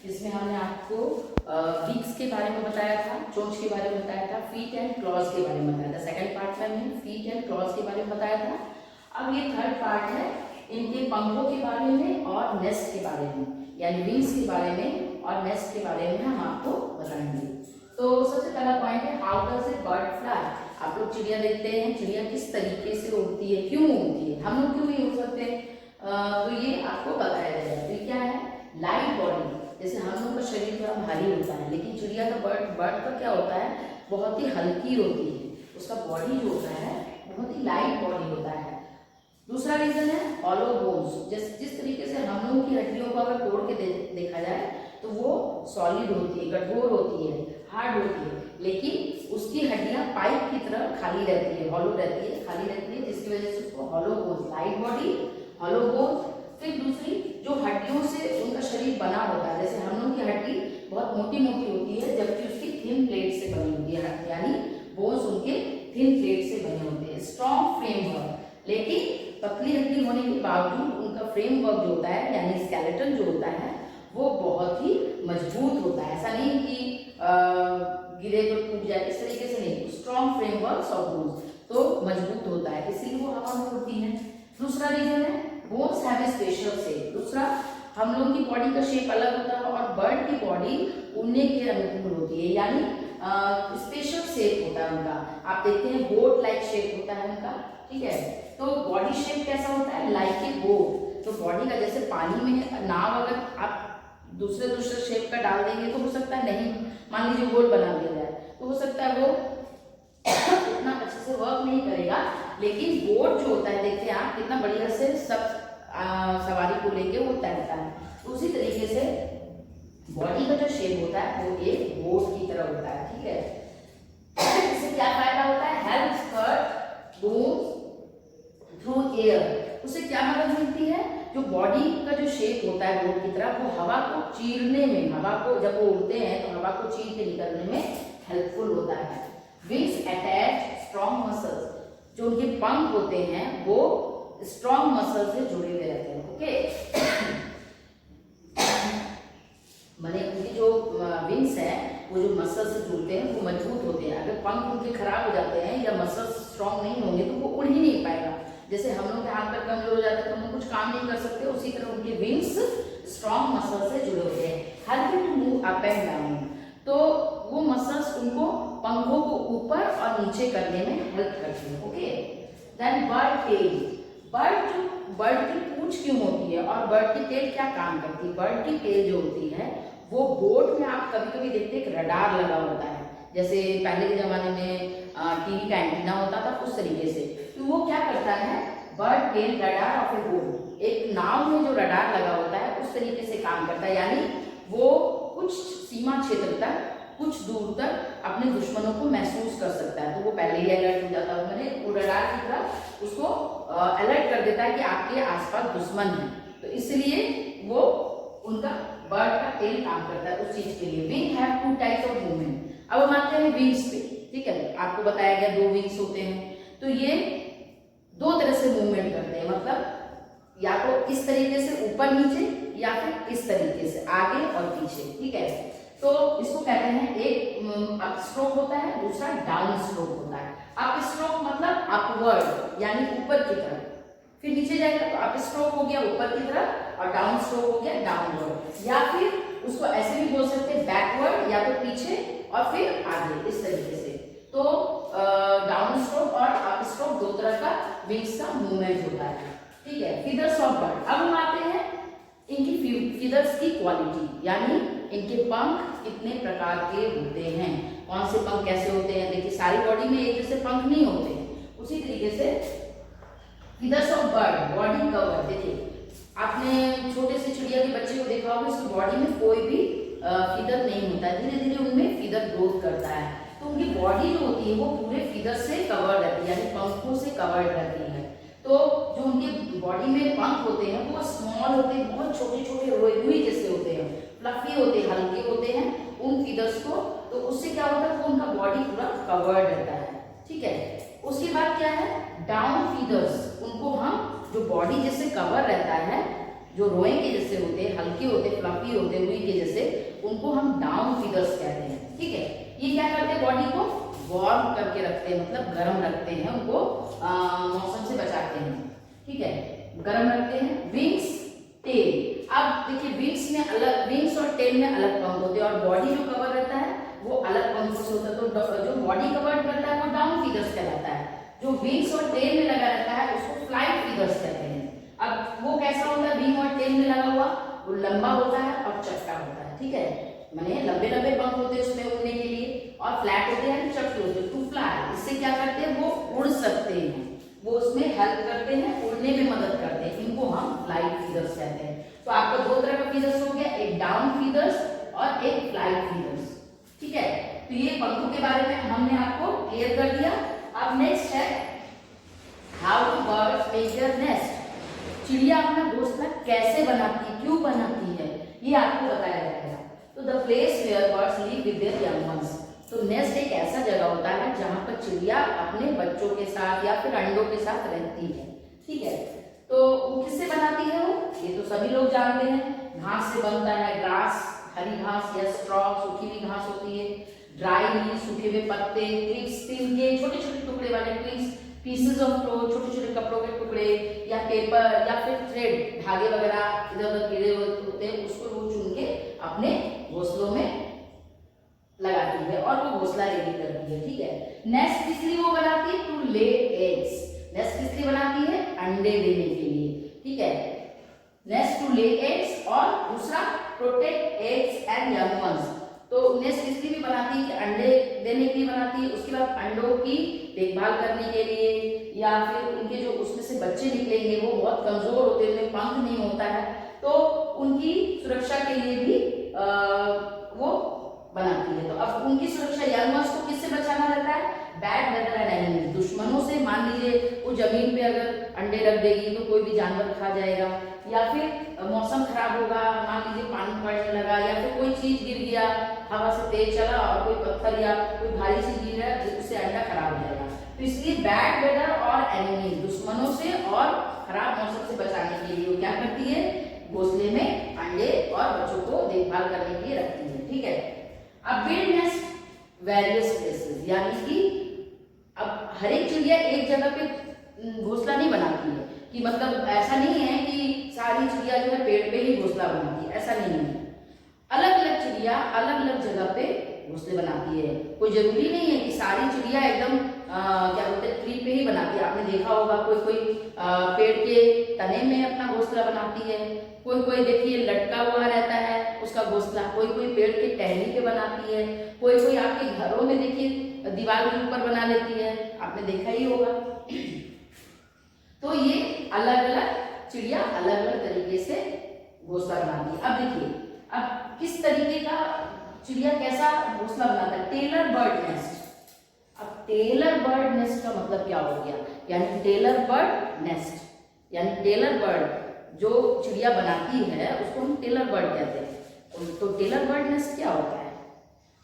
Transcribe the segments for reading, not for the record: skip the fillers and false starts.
इसमें हमने आपको विंग्स के बारे में बताया था, चोंच के बारे में बताया था, फीट एंड क्लॉज के बारे में बताया था। सेकंड पार्ट में हमने फीट एंड क्लॉज के बारे में बताया था। अब ये थर्ड पार्ट है इनके पंखों के बारे में और नेस्ट के बारे में, यानी विंग्स के बारे में और नेस्ट के बारे में हम आपको बताएंगे। तो सबसे पहला पॉइंट है how does a bird fly. आप लोग चिड़िया देखते हैं, चिड़िया किस तरीके से उड़ती है, क्यों उड़ती है, हम लोग क्यों नहीं उड़ सकते, तो ये आपको बताया जाएगा। तो क्या है, लाइट बॉडी। जैसे हम लोग का शरीर थोड़ा भारी होता है, लेकिन चिड़िया का बर्ड का क्या होता है, बहुत ही हल्की होती है, उसका बॉडी जो होता है बहुत ही लाइट बॉडी होता है। दूसरा रीजन है हॉलो बोन्स। जिस तरीके से हम लोगों की हड्डियों को अगर तोड़ के देखा जाए तो वो सॉलिड होती है, कठोर होती है, हार्ड होती है, लेकिन उसकी हड्डियां पाइप की तरह खाली रहती है, हॉलो रहती है, खाली रहती है, जिसकी वजह से उसको hollow bones, light body, hollow bones. फिर दूसरी जो हड्डियों से उनका शरीर बना होता है, जैसे हम लोग की हड्डी बहुत मोटी मोटी होती है, जबकि उसकी थिन प्लेट से बनी होती है, यानी बोन्स उनके थिन प्लेट से बने होते हैं। स्ट्रॉन्ग फ्रेमवर्क, लेकिन पतली हड्डी होने के बावजूद उनका फ्रेमवर्क जो होता है, यानी स्केलेटन जो होता है, वो बहुत ही मजबूत होता है। ऐसा नहीं कि गिरे तो टूट जाए, इस तरीके से नहीं। स्ट्रॉन्ग फ्रेमवर्क ऑफ बोन्स, तो मजबूत होता है, इसीलिए वो हवा में उड़ती है। दूसरा रीजन है bones have a special shape. दूसरा, हम लोगों की बॉडी का शेप अलग होता है और बर्ड की बॉडी उड़ने के अनुकूल होती है, यानी स्पेशल शेप होता है उनका। आप देखते हैं बोट लाइक शेप होता है उनका, ठीक है। तो बॉडी शेप कैसा होता है, लाइक ए बोट। तो बॉडी का जैसे पानी में नाव अगर आप दूसरे शेप का डाल देंगे तो हो सकता है नहीं, मान लीजिए गोल बना दिया जाए तो हो सकता है वो उतना अच्छे से वर्क नहीं करेगा। लेकिन बोट जो होता है, देखते हैं आप कितना बढ़िया से सब सवारी को लेके वो तैरता है। तो उसी तरीके से बॉडी का जो शेप होता है वो एक बोट की तरह होता है, ठीक है। इससे क्या फायदा होता है, help skirt bones through air. उससे क्या मदद मिलती है, जो बॉडी का जो शेप होता है बोट की तरह, वो हवा को चीरने में, हवा को जब वो उड़ते हैं तो हवा को चीर के निकलने में हेल्पफुल होता है। Wings attach strong muscles. जो उनके पंख होते हैं वो स्ट्रॉन्ग मसल से जुड़े हुए रहते हैं, ओके। माने उनकी जो विंग्स है वो जो मसल से जुड़ते हैं वो मजबूत होते हैं। अगर पंख उनके खराब हो जाते हैं या मसल स्ट्रॉन्ग नहीं होंगे तो वो उड़ ही नहीं पाएगा। जैसे हम लोग के हाथ पैर कमजोर हो जाते हैं तो हम कुछ काम नहीं कर सकते, उसी तरह उनके विंग्स स्ट्रॉन्ग मसल से जुड़े होते हैं। Help to move up and down. तो वो मसल्स उनको पंखों को ऊपर और नीचे करने में हेल्प करती है, okay. Then bird tail. Bird की पूंछ क्यों होती है और बर्ड की टेल क्या काम करती है। बर्ड की टेल जो होती है वो बोट में आप कभी कभी देखते हैं रडार लगा होता है, जैसे पहले के जमाने में टीवी का एंटीना होता था उस तरीके से। तो वो क्या करता है, bird tail radar of a boat, एक नाव में जो रडार लगा होता है उस तरीके से काम करता है, यानी वो कुछ सीमा क्षेत्र तक, कुछ दूर तक अपने दुश्मनों को महसूस कर सकता है। तो वो पहले ही अलर्ट हो जाता है, मैंने वो रडार की तरह उसको अलर्ट कर देता है कि आपके आसपास दुश्मन है। तो इसलिए वो उनका बर्ड का टेल काम करता है उस चीज के लिए। Wing have two types of movement. अब हम आते हैं विंग्स पे, ठीक है। आपको बताया गया 2 विंग्स होते हैं, तो ये 2 तरह से मूवमेंट करते हैं, मतलब या तो इस तरीके से ऊपर नीचे या फिर इस तरीके से आगे और पीछे, ठीक है। तो इसको कहते हैं, एक अप स्ट्रोक होता है, दूसरा डाउन स्ट्रोक होता है। अप स्ट्रोक मतलब अपवर्ड, यानी ऊपर की तरफ, फिर नीचे जाएगा तो अप स्ट्रोक हो गया ऊपर की तरफ और डाउन स्ट्रोक हो गया डाउनवर्ड। या फिर उसको ऐसे भी बोल सकते हैं बैकवर्ड, या तो पीछे और फिर आगे, इस तरीके से। तो डाउन स्ट्रोक और अप स्ट्रोक 2 तरह का विंग्स का मूवमेंट होता है, ठीक है। Feathers of bird. अब हम आते हैं इनकी फीदर्स की क्वालिटी, यानी इनके पंख कितने प्रकार के होते हैं, कौन से पंख कैसे होते हैं। देखिए सारी बॉडी में एक जैसे पंख नहीं होते, उसी तरीके से feathers of bird, body cover. देखिए आपने छोटे से चिड़िया के बच्चे को देखा होगा, उसकी बॉडी में कोई भी फीदर नहीं होता है, धीरे धीरे उनमें फीदर ग्रोथ करता है। तो उनकी बॉडी जो होती है वो पूरे फीदर से कवर्ड रहती है, यानी पंखों से कवर्ड रहती है। तो जो उनके बॉडी में पंख होते हैं वो स्मॉल होते हैं, बहुत छोटे छोटे रुई जैसे होते हैं, फ्लफी होते हैं, हल्के होते हैं उन फीदर्स को। तो उससे क्या होता है, वो उनका बॉडी पूरा कवर्ड रहता है, ठीक है। उसके बाद क्या है, डाउन फीदर्स। उनको हम जो बॉडी जैसे कवर रहता है, जो रोए के जैसे होते हैं, हल्के होते हैं, फ्लफी होते हैं, रुई के जैसे, उनको हम डाउन फीदर्स कहते हैं। ठीक है, ये क्या करते हैं, बॉडी को वार्म करके रखते हैं, मतलब गर्म रखते हैं, उनको मौसम से बचाते हैं। ठीक है, गर्म रखते हैं। विंग्स, टेल, अब देखिए विंग्स में अलग, विंग्स और टेल में अलग पंख होते हैं, और बॉडी जो कवर रहता है वो अलग पंखों से होता है। तो जो बॉडी कवर करता है वो डाउन फीदर्स कहलाता है, जो विंग्स और टेल में लगा रहता है उसको फ्लाइट फीदर्स कहते हैं। अब वो कैसा होता है, विंग और टेल में लगा हुआ, वो लंबा होता है और चपटा होता है। ठीक है, माने लंबे लंबे पंख होते हैं उसमें उड़ने के लिए, और फ्लैट होते हैं, चपटे होते हैं, टू फ्लाई। इससे क्या करते हैं, वो उड़ सकते हैं, वो उसमें हेल्प करते हैं, उड़ने में मदद करते हैं, इनको हम फ्लाइट फीदर्स कहते हैं। तो आपको दो तरह का फीदर्स हो गया, एक डाउन फीदर्स और एक फ्लाइट फीदर्स। ठीक है, तो ये पंखों के बारे में हमने आपको क्लियर कर दिया। अब नेक्स्ट है how to birds make their nest. चिड़िया अपना घोंसला कैसे बनाती है, क्यों बनाती है, ये आपको बताया जाएगा। तो the place where birds live with their young ones. तो नेस्ट एक ऐसा जगह होता है जहां पर चिड़िया अपने बच्चों के साथ या फिर अंडों के साथ रहती है। ठीक है, तो वो किससे बनाती है, वो ये तो सभी लोग जानते हैं, घास से बनता है, ग्रास, हरी घास या स्ट्रॉ, सूखी हुई घास होती है, ड्राई लीव्स, सूखे हुए पत्ते, ट्विग्स, तिनके, छोटे छोटे टुकड़े वाले ट्विग्स, पीसेस ऑफ क्लोथ, छोटे छोटे कपड़ों के टुकड़े, या पेपर या फिर थ्रेड, धागे वगैरह इधर उधर गिरे होते हैं, उसको वो चुन के अपने घोंसलों में लगाती है और वो घोंसला रेडी करती है। ठीक है, नेस्ट किस लिए वो बनाती है, टू ले एग्स। नेस्ट किस लिए बनाती है, अंडे देने के लिए। ठीक है, नेस्ट टू ले एग्स, और दूसरा protect eggs and young ones. तो नेस्ट इसलिए भी बनाती है कि अंडे देने के लिए बनाती है, उसके बाद अंडों की देखभाल करने के लिए, या फिर उनके जो उसमें से बच्चे निकलेंगे वो बहुत कमजोर होते हैं, उनमें पंख नहीं होता है, तो उनकी सुरक्षा के लिए भी वो बनाती है। तो अब उनकी सुरक्षा, यंग वंस को किससे बचाना रहता है, बैड वेदर एंड एनिमल्स, दुश्मनों से। मान लीजिए वो जमीन पे अगर अंडे रख देगी तो कोई भी जानवर खा जाएगा, या फिर मौसम खराब होगा, मान लीजिए पानी पड़ने लगा, या फिर कोई चीज गिर गया, हवा से तेज चला और कोई पत्थर या कोई भारी चीज गिर रहा है, उससे अंडा खराब हो जाएगा। तो इसलिए बैड वेदर और एनिमी, दुश्मनों से और खराब मौसम से बचाने के लिए वो क्या करती है, घोंसले में अंडे और बच्चों को देखभाल करने के लिए रखती है। ठीक है, अब बिल्ड नेस्ट वेरियस प्लेसेस, यानी कि अब हर एक चिड़िया एक जगह पे घोंसला नहीं बनाती है, कि मतलब ऐसा नहीं है कि सारी चिड़िया जो है पेड़ पे ही घोंसला बनाती है, ऐसा नहीं है। अलग अलग चिड़िया अलग अलग जगह पे घोंसले बनाती है। कोई जरूरी नहीं है कि सारी चिड़िया एकदम क्या बोलते हैं, ट्री पे ही बनाती है। आपने देखा होगा कोई कोई पेड़ के तने में अपना घोंसला बनाती है, कोई कोई देखिए लटका हुआ रहता है उसका घोंसला, कोई कोई पेड़ के टहनी पे बनाती है, कोई कोई आपके घरों में देखिए दीवार के ऊपर बना लेती है, आपने देखा ही होगा। तो ये अलग अलग चिड़िया अलग अलग तरीके से घोंसला बनाती है। अब देखिए, अब किस तरीके का चिड़िया कैसा घोंसला बनाता है, टेलर बर्ड नेस्ट। अब टेलर बर्ड नेस्ट का मतलब क्या हो गया, यानी टेलर बर्ड नेस्ट, यानी टेलर बर्ड जो चिड़िया बनाती है उसको हम टेलर बर्ड कहते हैं। तो टेलर बर्ड नेस्ट क्या होता है,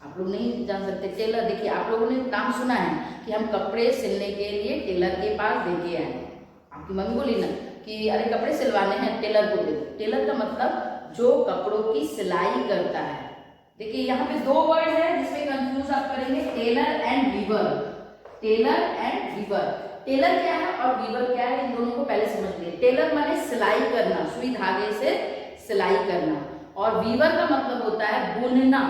आप लोग नहीं जान सकते। टेलर, देखिए आप लोगों ने नाम सुना है कि हम कपड़े सिलने के लिए टेलर के पास देके आए, आपकी मम्मी बोली ना कि अरे कपड़े सिलवाने हैं टेलर को दे दो। टेलर का मतलब जो कपड़ों की सिलाई करता है। देखिए यहाँ पे दो वर्ड है जिसमें कंफ्यूज आप करेंगे, tailor and weaver. Tailor and weaver, tailor क्या है और वीवर क्या है, इन दोनों को पहले समझ लिए। टेलर माने सिलाई करना, सुई धागे से सिलाई करना, और वीवर का मतलब होता है बुनना।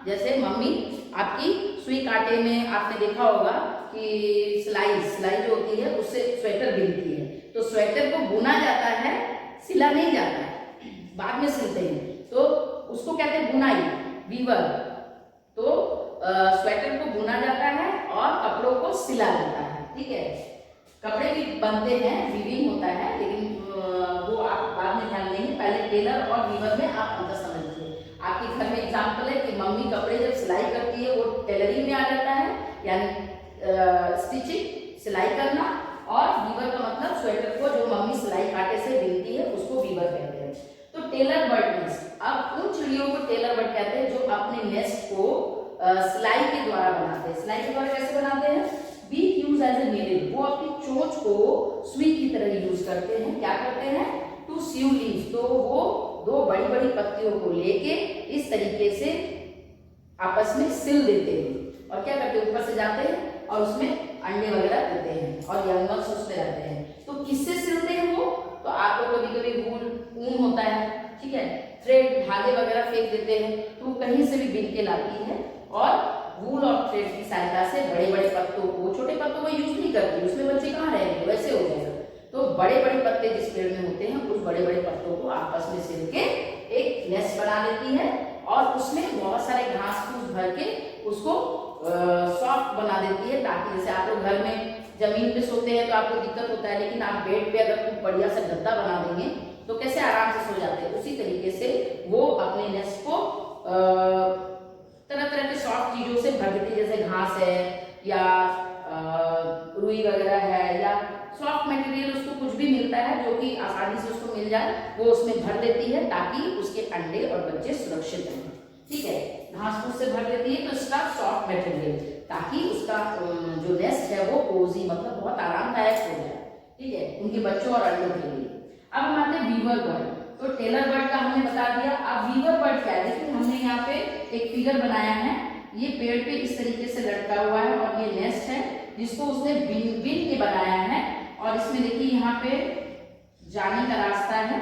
जैसे मम्मी आपकी सुई कांटे में आपने देखा होगा कि सिलाई जो होती है उससे स्वेटर बुनती है, तो स्वेटर को बुना जाता है, सिला नहीं जाता है, बाद में सिलते हैं, तो उसको कहते हैं बुनाई, वीवर। तो स्वेटर को बुना जाता है और कपड़ों को सिला जाता है। ठीक है, कपड़े भी बनते हैं, वीविंग होता है, लेकिन वो आप बाद में ध्यान देंगे, पहले टेलर और वीवर में आप अंतर समझ लीजिए। आपके घर में एग्जाम्पल है कि मम्मी कपड़े जब सिलाई करती है वो टेलरिंग में आ जाता है, यानी स्टिचिंग सिलाई करना, और वीवर का मतलब स्वेटर को जो मम्मी सिलाई कांटे से बुनती है उसको वीवर कहते हैं। तो टेलर बर्ड नेस्ट, अब उन चिड़ियों को टेलर बर्ड कहते हैं जो अपने नेस्ट को सिलाई के द्वारा बनाते हैं। सिलाई के द्वारा कैसे बनाते हैं, beak use as a needle, वो अपनी चोंच को सुई की तरह यूज करते हैं। क्या करते हैं, टू सीव लीव्स, तो वो दो बड़ी बड़ी पत्तियों को लेके इस तरीके से आपस में सिल देते हैं और क्या करते हैं, ऊपर से जाते हैं और उसमें अंडे वगैरह देते हैं और यंग बर्ड्स उसमें रहते हैं। तो किससे सिलते हैं वो, तो आप लोग कभी कभी ऊन होता है, ठीक है, थ्रेड धागे वगैरह फेंक देते हैं, तो वो कहीं से भी बिन के लाती है और वूल और थ्रेड की सहायता से बड़े बड़े पत्तों को, छोटे पत्तों को यूज नहीं करती, उसमें बच्चे कहाँ रहेंगे, वैसे हो जाएगा। तो बड़े बड़े पत्ते जिस पेड़ में होते हैं उस बड़े बड़े पत्तों को आपस में सिल के एक नेस्ट बना लेती है और उसमें बहुत सारे घास फूस भर के उसको सॉफ्ट बना देती है, ताकि जैसे आप लोग घर में जमीन पे सोते हैं तो आपको दिक्कत होता है, लेकिन आप बेड पे अगर खूब बढ़िया सा गद्दा बना देंगे तो कैसे आराम से सो जाते हैं। उसी तरीके से वो अपने नेस्ट को तरह तरह के सॉफ्ट चीजों से भर देती है, जैसे घास है या रुई वगैरह है या सॉफ्ट मटेरियल, उसको कुछ भी मिलता है जो कि आसानी से उसको मिल जाए, वो उसमें भर देती है ताकि उसके अंडे और बच्चे सुरक्षित रहें। ठीक है, घास फूस से भर देती है तो इसका सॉफ्ट मटेरियल, ताकि उसका जो नेस्ट है वो कोजी मतलब बहुत आरामदायक हो जाए, ठीक है, उनके बच्चों और अंडों के लिए। अब हम आते हैं वीवर बर्ड। तो टेलर बर्ड का हमने बता दिया। अब वीवर बर्ड क्या है, देखिए हमने यहाँ पे एक फिगर बनाया है, ये पेड़ पे इस तरीके से लटका हुआ है और ये नेस्ट है जिसको उसने बिन के बनाया है और इसमें देखिए यहाँ पे जाने का रास्ता है,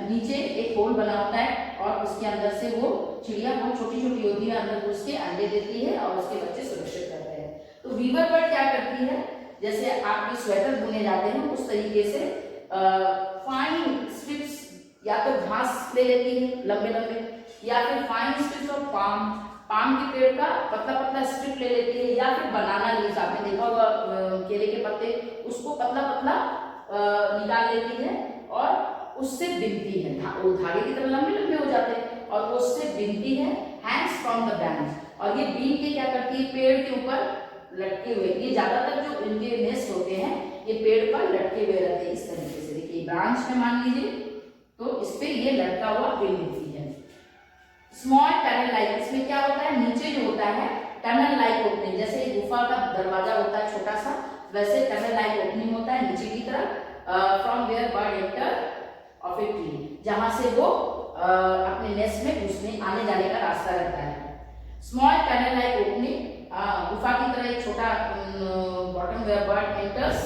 नीचे एक होल बना होता है और उसके अंदर से वो चिड़िया बहुत छोटी छोटी होती है, अंदर उसके अंडे देती है और उसके बच्चे सुरक्षित रहते हैं। तो वीवर बर्ड क्या करती है, जैसे आपके स्वेटर बुने जाते हैं उस तरीके से फाइन स्ट्रिप्स या तो घास ले लेती है लंबे लंबे, या फिर फाइन स्ट्रिप्स ऑफ पाम के पेड़ का पतला पतला स्ट्रिप ले लेती है, या फिर बनाना लीव्स आपने देखा होगा केले के पत्ते, उसको पतला पतला निकाल लेती है और उससे बिनती है, वो धागे की तरह लंबे लंबे हो जाते हैं और वो उससे बिनती है हैंग्स फ्रॉम द ब्रांच, और ये बीन के क्या करती है, पेड़ के ऊपर लटके हुए, ये ज्यादातर जो इनके नेस्ट होते हैं ये पेड़ पर लटके हुए रहते हैं इस तरीके से। देखिए ब्रांच में मान लीजिए तो इस पे ये लटका हुआ बिन होती है। स्मॉल टनल लाइक, इसमें क्या होता है, नीचे जो होता है टनल लाइक ओपनिंग, जैसे गुफा का दरवाजा होता है छोटा सा, वैसे टनल लाइक ओपनिंग होता है नीचे की तरफ, from where bird enter of a tree, जहां से वो अपने नेस्ट में घुसने आने जाने का रास्ता रहता है। स्मॉल टनल लाइक ओपनिंग, गुफा की तरह एक छोटा बॉटम वेयर बर्ड एंटर्स,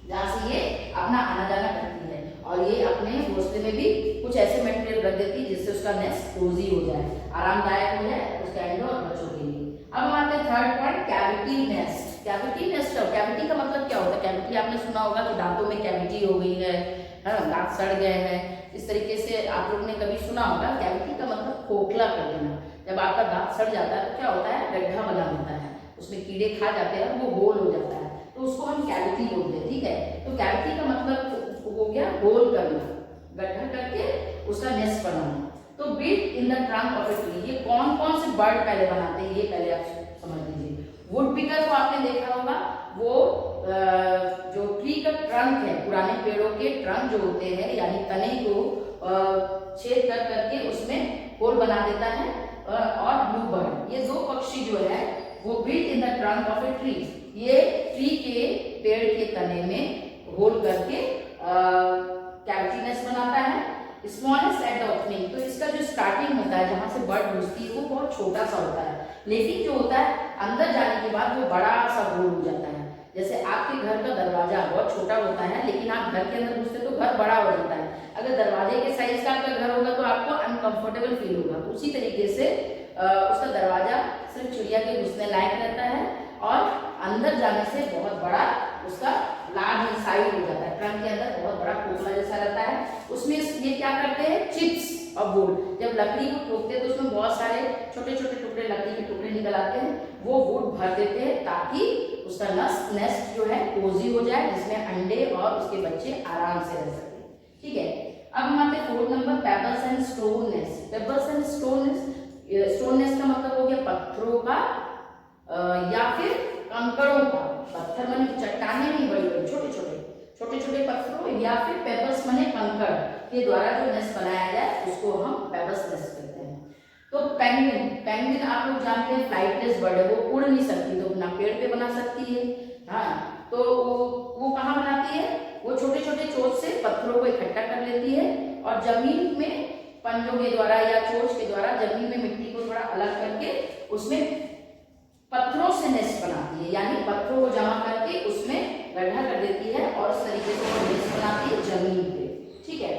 जहां से ये अपना आना जाना करती है और ये अपने घोंसले में भी कुछ ऐसे मटेरियल रख देती है जिससे उसका नेस्ट कोजी हो जाए, आरामदायक हो जाए उसके अंडों और बच्चों के लिए। अब हम आते हैं third point, cavity nest. Cavity nest, cavity का मतलब क्या होता है, कैविटी आपने सुना होगा कि दांतों में कैविटी हो गई है, दांत सड़ गए हैं, इस तरीके से आप लोग ने कभी सुना होगा। कैविटी का मतलब खोखला कर देना, जब आपका दांत सड़ जाता है तो क्या होता है, गड्ढा बना होता है, उसमें कीड़े खा जाते हैं, वो होल हो जाता है, तो उसको हम कैविटी बोलते हैं। ठीक है, तो कैविटी का मतलब हो गया होल करना, गड्ढा करके उसका नेस्ट बनाना। तो built in the trunk of a tree, ये कौन कौन से बर्ड पहले बनाते हैं ये पहले आप समझ लीजिए। वुड पिकर को आपने देखा होगा, वो जो ट्री का ट्रंक है, पुराने पेड़ों के ट्रंक जो होते हैं यानी तने को छेद कर करके उसमें होल बना देता है। और ब्लू बर्ड, ये दो पक्षी जो है वो built in the trunk of a tree, ये ट्री के पेड़ के तने में होल करके कैविटी नेस्ट बनाता है। स्मॉलेस्ट एट द ओपनिंग, तो इसका जो स्टार्टिंग होता है जहां से बर्ड घुसती है वो बहुत छोटा सा होता है, लेकिन जो होता है अंदर जाने के बाद वो बड़ा सा होल हो जाता है। जैसे आपके घर का दरवाजा बहुत छोटा होता है लेकिन आप घर के अंदर घुसते तो घर बड़ा हो जाता है, अगर दरवाजे के साइज का आपका घर होगा तो आपको अनकंफर्टेबल फील होगा। तो उसी तरीके से उसका दरवाजा सिर्फ चिड़िया के घुसने लायक रहता है और अंदर जाने से बहुत बड़ा उसका लार्ज साइज हो जाता है, ट्रंक के अंदर बहुत बड़ा खोखला जैसा रहता है। उसमें ये क्या करते हैं, चिप्स और वुड, जब लकड़ी को ठोकते हैं तो उसमें बहुत सारे छोटे छोटे टुकड़े लकड़ी के टुकड़े निकल आते हैं, वो वुड भर देते हैं ताकि उसका नेस्ट जो है कोजी हो जाए, जिसमें अंडे और उसके बच्चे आराम से रह सके। ठीक है, अब हम आते हैं fourth number, pebbles and stone nest. Pebbles and stone nest, stone nest का मतलब हो गया पत्थरों का या फिर कंकड़ों का, पत्थर माने चट्टाने नहीं, बड़ी बड़ी छोटे छोटे पत्थरों, या फिर पेबल्स माने कंकड़ के द्वारा जो नेस्ट बनाया जाए उसको हम पेबल्स नेस्ट कहते हैं। तो पेंगुइन आप लोग जानते हैं फ्लाइटलेस बर्ड है, वो उड़ नहीं सकती तो अपना पेड़ पे बना सकती है। हाँ, तो वो कहाँ बनाती है, वो छोटे छोटे चोंच से पत्थरों को इकट्ठा कर लेती है और जमीन में पंजों के द्वारा या चोंच के द्वारा जमीन में मिट्टी को थोड़ा अलग करके उसमें पत्थरों से नेस्ट बनाती है, यानी पत्थरों को जमा करके उसमें गड्ढा कर देती है और इस तरीके से वो नेस्ट बनाती है जमीन पे। ठीक है,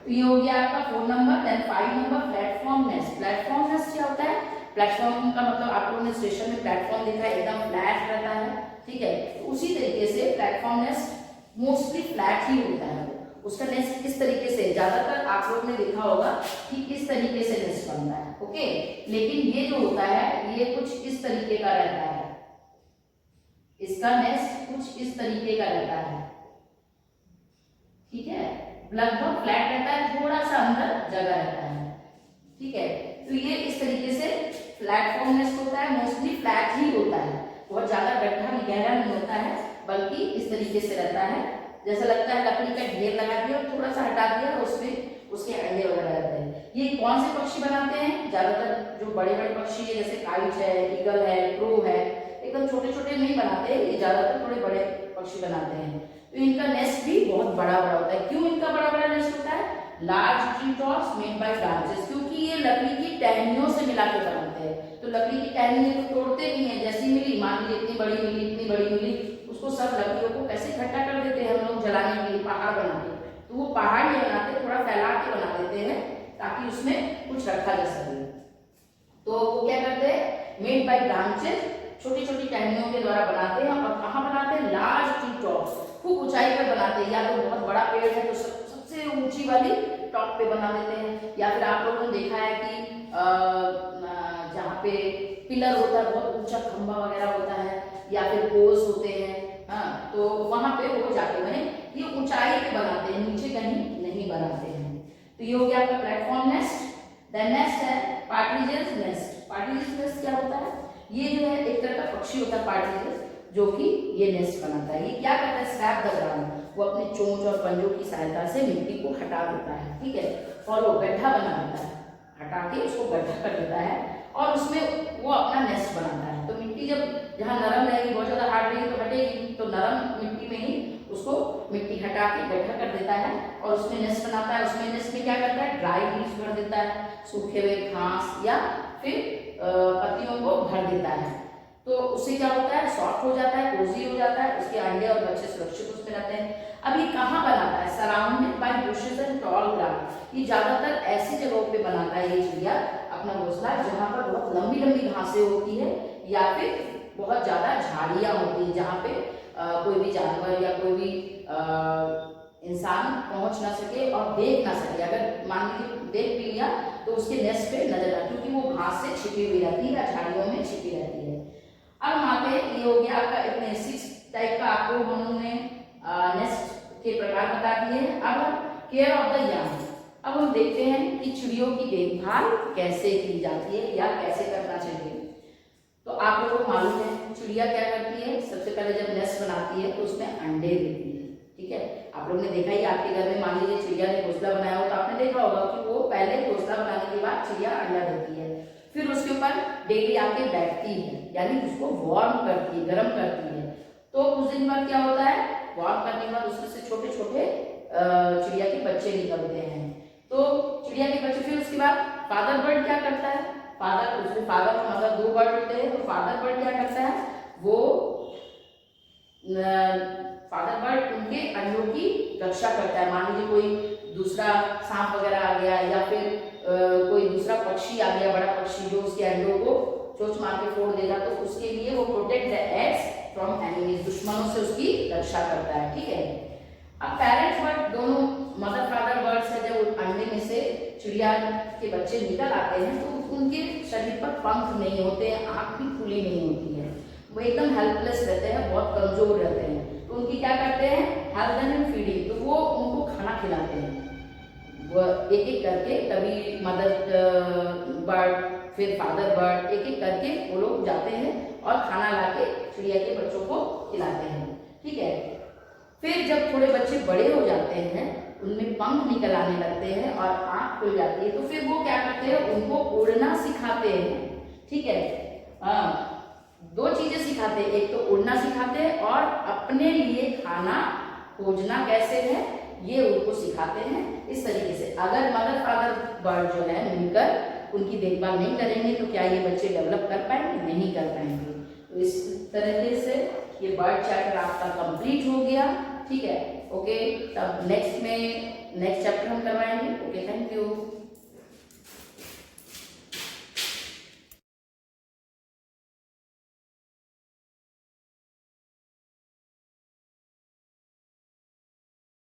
तो ये हो गया आपका 4 number. Then 5 number platform nest. Platform nest क्या होता है? प्लेटफॉर्म का मतलब आप लोगों ने स्टेशन में प्लेटफॉर्म देखा है, एकदम फ्लैट रहता है। ठीक है, तो उसी तरीके से प्लेटफॉर्म नेस्ट मोस्टली फ्लैट ही होता है। उसका नेस्ट किस तरीके से, ज्यादातर आप लोग ने देखा होगा कि किस तरीके से नेस्ट बनता है। ओके, लेकिन ये जो होता है ये कुछ इस तरीके का रहता है, इसका नेस्ट कुछ इस तरीके का रहता है। ठीक है, लगभग फ्लैट रहता है, थोड़ा सा अंदर जगह रहता है। ठीक है, तो ये इस तरीके से प्लेटफॉर्म नेस्ट होता है, मोस्टली फ्लैट ही होता है, बहुत ज्यादा गड्ढा गहरा नहीं होता है, बल्कि इस तरीके से रहता है। जैसा लगता है लकड़ी का ढेर लगा दिया और थोड़ा सा हटा दिया, उसमें उसके अंडे वगैरह रहते हैं। ये कौन से पक्षी बनाते हैं? ज्यादातर जो बड़े बड़े पक्षी है जैसे काइट है, ईगल है, क्रो है, एकदम छोटे छोटे नहीं बनाते, ये ज्यादातर थोड़े बड़े पक्षी बनाते हैं। तो इनका नेस्ट भी बहुत बड़ा बड़ा होता है। क्यों इनका बड़ा बड़ा नेस्ट होता है? Large tree tops made by branches, क्योंकि ये लकड़ी की टहनियों से मिला के बनाते हैं। तो लकड़ी की टहनियों को तोड़ते भी हैं, जैसी मिली, मान लीजिए इतनी बड़ी मिली, इतनी बड़ी मिली, उसको सब लकड़ियों को कैसे इकट्ठा कर देते हैं हम लोग जलाने के लिए, पहाड़ बना के। तो वो पहाड़ नहीं बनाते, थोड़ा फैला के बना देते हैं ताकि उसमें कुछ रखा जा सके। तो वो क्या करते हैं? मेड बाय ब्रांचेस, छोटी छोटी टहनियों के द्वारा बनाते हैं। और कहाँ बनाते हैं? लार्ज ट्री टॉप्स, खूब ऊंचाई पर बनाते हैं। या तो बहुत बड़ा पेड़ है तो सबसे ऊंची वाली टॉप पे बना देते हैं, या फिर आप लोगों ने देखा है कि जहाँ पे पिलर होता है, बहुत ऊंचा खंभा वगैरह होता है, या फिर पोल्स होते हैं, हाँ, तो वहां पे वो जाके बने, ये ऊंचाई पे बनाते हैं, नीचे कहीं नहीं बनाते हैं। तो ये हो गया आपका प्लेटफॉर्म नेस्ट। देन नेक्स्ट है पार्ट्रिजेस नेस्ट। पार्ट्रिजेस नेस्ट क्या होता है? ये जो है एक तरह का पक्षी होता है पार्ट्रिजेस, जो कि ये नेस्ट बनाता है। ये क्या करता है? स्क्रैप द ग्राउंड, वो अपने चोंच और पंजों की सहायता से मिट्टी को हटा देता है। ठीक है, और वो गड्ढा बना देता है, हटा के उसको गड्ढा कर देता है और उसमें वो अपना नेस्ट बनाता है। तो मिट्टी जब जहाँ नरम रहेगी, बहुत ज्यादा हार्ड रहेगी तो हटेगी, तो नरम मिट्टी में ही उसको मिट्टी हटा के गड्ढा कर देता है और उसमें नेस्ट बनाता है। उसमें नेस्ट में क्या करता है? ड्राई लीव्स भर देता है, सूखे हुए घास या फिर पत्तियों को भर देता है। तो उससे क्या होता है? सॉफ्ट हो जाता है, कोजी हो जाता है, उसके अंडे और बच्चे सुरक्षित उसमें रहते हैं। अब ये कहाँ बनाता है? Surrounded by bushes and tall grass. ये ज्यादातर ऐसी जगहों पे बनाता है ये चिड़िया अपना घोंसला जहाँ पर बहुत लंबी लंबी घासें होती है या फिर बहुत ज्यादा झाड़ियां होती है, जहाँ पे कोई भी जानवर या कोई भी इंसान पहुंच ना सके और देख ना सके। अगर मान लीजिए देख भी लिया तो उसके नेस्ट पे नजर आए, क्योंकि वो घास से छिपी हुई रहती है या झाड़ियों में छिपी रहती है। अब वहाँ पे ये हो गया आपका इतने 6 टाइप का आपको हमने नेस्ट के प्रकार बता दिए हैं। अब केयर ऑफ द यंग, अब हम देखते हैं कि चिड़ियों की देखभाल कैसे की जाती है या कैसे करना चाहिए। तो आप लोगों को मालूम है चिड़िया क्या करती है? सबसे पहले जब नेस्ट बनाती है तो उसमें अंडे देती है। ठीक है, आप लोगों ने देखा ही, आपके घर में मान लीजिए चिड़िया ने घोंसला बनाया हो तो आपने देखा होगा कि वो पहले घोंसला बनाने के बाद चिड़िया अंडा देती है, फिर उसके ऊपर डेली आके बैठती है, यानी उसको वार्म करती है, गर्म करती है। तो कुछ दिन बाद क्या होता है? वार्म करने के बाद उसमें से छोटे छोटे चिड़िया के बच्चे निकलते हैं। तो चिड़िया के बच्चे, फिर उसके बाद फादर बर्ड क्या करता है? फादर, उसमें फादर और मदर 2 बर्ड होते हैं। तो फादर बर्ड क्या करता है? वो फादर बर्ड उनके अंडों की रक्षा करता है। मान लीजिए कोई दूसरा सांप वगैरह आ गया या फिर कोई दूसरा पक्षी आ गया, बड़ा पक्षी, जो उसके अंडों को चोंच मार के फोड़ देगा, तो उसके लिए वो protect the eggs from enemies, दुश्मनों से उसकी रक्षा करता है। ठीक है, अब पेरेंट्स बर्ड, दोनों मदर फादर बर्ड्स है, जब अंडे में से चिड़िया के बच्चे निकल आते हैं तो उनके शरीर पर पंख नहीं होते हैं, आंख भी खुली नहीं होती है, वो एकदम हेल्पलेस रहते हैं, बहुत कमजोर रहते हैं। तो उनकी क्या करते हैं? हेल्थ एंड फीडिंग, तो वो उनको खाना खिलाते हैं, वो एक एक करके, कभी मदर बर्ड फिर फादर बर्ड, एक एक करके वो लोग जाते हैं और खाना लाके चिड़िया के बच्चों को खिलाते हैं। ठीक है, फिर जब थोड़े बच्चे बड़े हो जाते हैं, उनमें पंख निकल आने लगते हैं और आंख खुल जाती है, तो फिर वो क्या करते हैं? उनको उड़ना सिखाते हैं। ठीक है, 2 चीजें सिखाते हैं, एक तो उड़ना सिखाते हैं और अपने लिए खाना खोजना कैसे है ये उनको सिखाते हैं। इस तरीके से अगर मदर फादर बर्ड जो है मिलकर उनकी देखभाल नहीं करेंगे तो क्या ये बच्चे डेवलप कर पाएंगे? नहीं कर पाएंगे। तो इस तरीके से ये बर्ड चैप्टर आपका कंप्लीट हो गया। ठीक है, ओके। तब नेक्स्ट चैप्टर हम करवाएंगे। Okay, thank you.